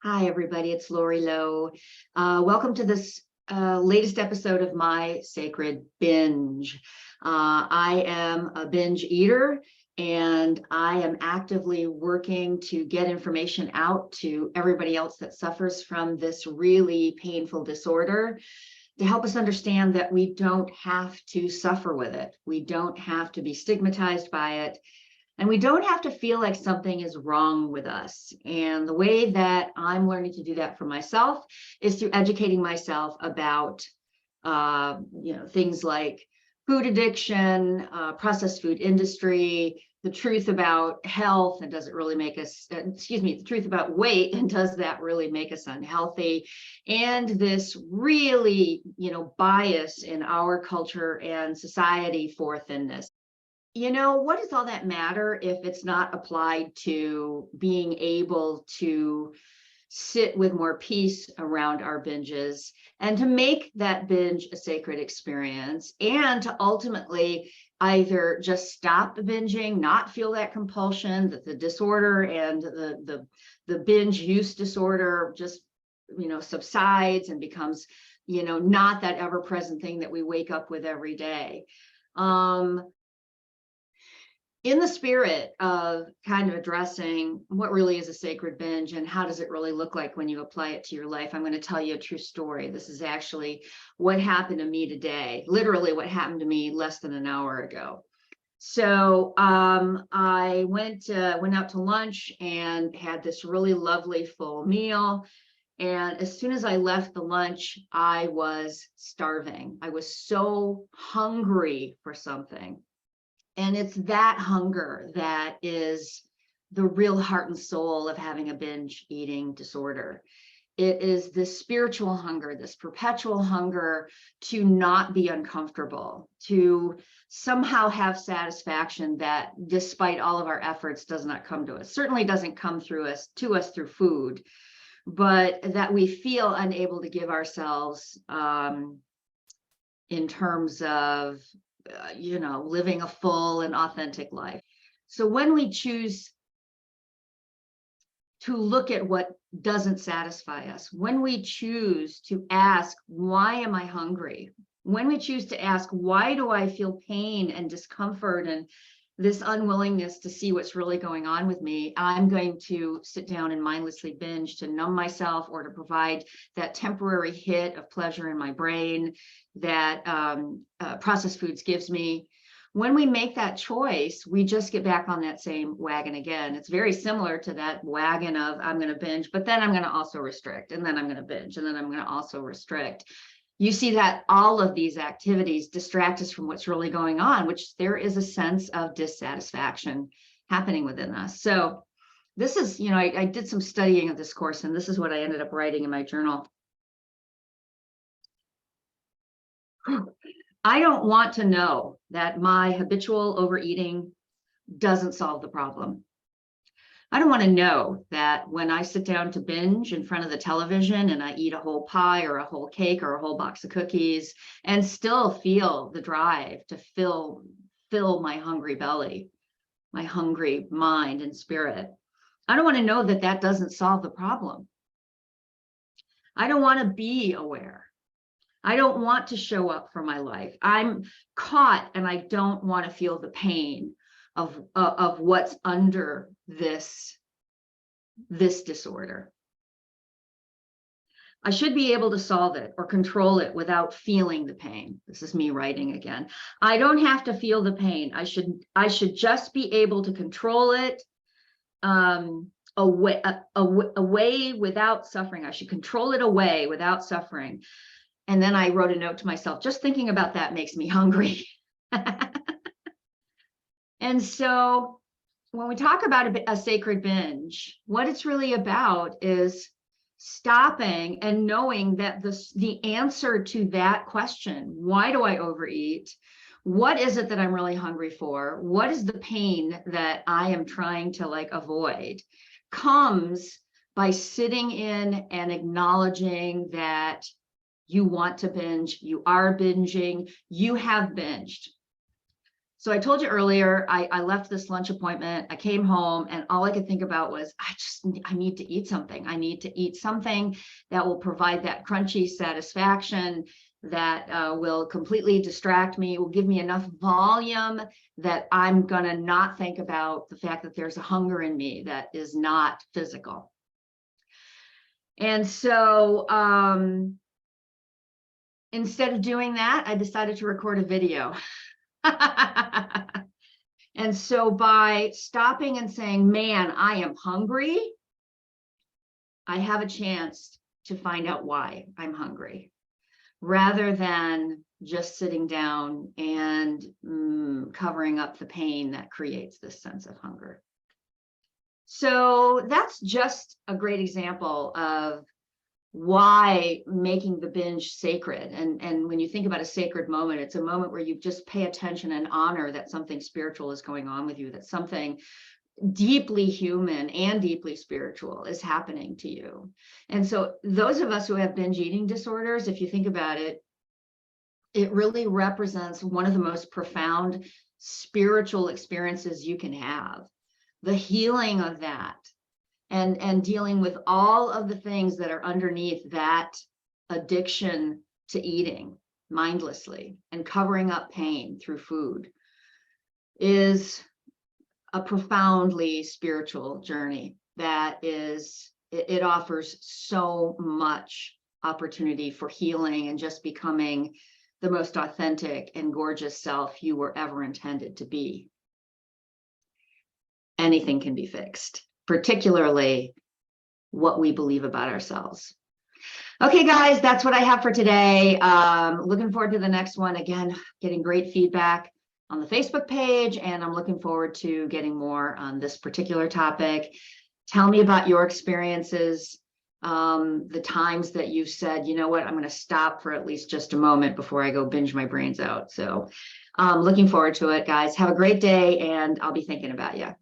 Hi, everybody. It's Lori Lowe. Welcome to this latest episode of my sacred binge. I am a binge eater, and I am actively working to get information out to everybody else that suffers from this really painful disorder, to help us understand that we don't have to suffer with it. We don't have to be stigmatized by it. And we don't have to feel like something is wrong with us. And the way that I'm learning to do that for myself is through educating myself about, things like food addiction, processed food industry, the truth about health, and does it really make us, the truth about weight, and does that really make us unhealthy? And this really, bias in our culture and society for thinness. What does all that matter if it's not applied to being able to sit with more peace around our binges and to make that binge a sacred experience, and to ultimately either just stop binging, not feel that compulsion, that the disorder and the binge use disorder just subsides and becomes not that ever-present thing that we wake up with every day. In the spirit of kind of addressing what really is a sacred binge and how does it really look like when you apply it to your life, I'm going to tell you a true story. This is actually what happened to me today, literally what happened to me less than an hour ago. So I went out to lunch and had this really lovely full meal. And as soon as I left the lunch, I was starving. I was so hungry for something. And it's that hunger that is the real heart and soul of having a binge eating disorder. It is this spiritual hunger, this perpetual hunger to not be uncomfortable, to somehow have satisfaction that, despite all of our efforts, does not come to us. Certainly doesn't come to us through food, but that we feel unable to give ourselves in terms of living a full and authentic life. So when we choose to look at what doesn't satisfy us, when we choose to ask, why am I hungry? When we choose to ask, why do I feel pain and discomfort and this unwillingness to see what's really going on with me, I'm going to sit down and mindlessly binge to numb myself or to provide that temporary hit of pleasure in my brain that processed foods gives me. When we make that choice, we just get back on that same wagon again. It's very similar to that wagon of I'm going to binge, but then I'm going to also restrict, and then I'm going to binge, and then I'm going to also restrict. You see that all of these activities distract us from what's really going on, which there is a sense of dissatisfaction happening within us. So this is, I did some studying of this course, and this is what I ended up writing in my journal. I don't want to know that my habitual overeating doesn't solve the problem. I don't want to know that when I sit down to binge in front of the television and I eat a whole pie or a whole cake or a whole box of cookies and still feel the drive to fill my hungry belly, my hungry mind and spirit. I don't want to know that that doesn't solve the problem. I don't want to be aware. I don't want to show up for my life. I'm caught and I don't want to feel the pain of what's under this disorder. I should be able to solve it or control it without feeling the pain. This is me writing again. I don't have to feel the pain. I should just be able to control it away without suffering. I should control it away without suffering. And then I wrote a note to myself, just thinking about that makes me hungry. And so when we talk about a sacred binge, what it's really about is stopping and knowing that the answer to that question, why do I overeat? What is it that I'm really hungry for? What is the pain that I am trying to avoid? Comes by sitting in and acknowledging that you want to binge, you are binging, you have binged. So I told you earlier, I left this lunch appointment. I came home and all I could think about was, I need to eat something. I need to eat something that will provide that crunchy satisfaction, that will completely distract me, will give me enough volume that I'm going to not think about the fact that there's a hunger in me that is not physical. And so instead of doing that, I decided to record a video. And so by stopping and saying, man, I am hungry, I have a chance to find out why I'm hungry, rather than just sitting down and covering up the pain that creates this sense of hunger. So that's just a great example of why making the binge sacred. And when you think about a sacred moment, it's a moment where you just pay attention and honor that something spiritual is going on with you, that something deeply human and deeply spiritual is happening to you. And so those of us who have binge eating disorders, if you think about it, it really represents one of the most profound spiritual experiences you can have. The healing of that, and dealing with all of the things that are underneath that addiction to eating mindlessly and covering up pain through food, is a profoundly spiritual journey that it offers so much opportunity for healing and just becoming the most authentic and gorgeous self you were ever intended to be. Anything can be fixed, particularly what we believe about ourselves. Okay, guys, that's what I have for today. Looking forward to the next one. Again, getting great feedback on the Facebook page, and I'm looking forward to getting more on this particular topic. Tell me about your experiences, the times that you've said, you know what, I'm going to stop for at least just a moment before I go binge my brains out. So looking forward to it, guys. Have a great day, and I'll be thinking about you.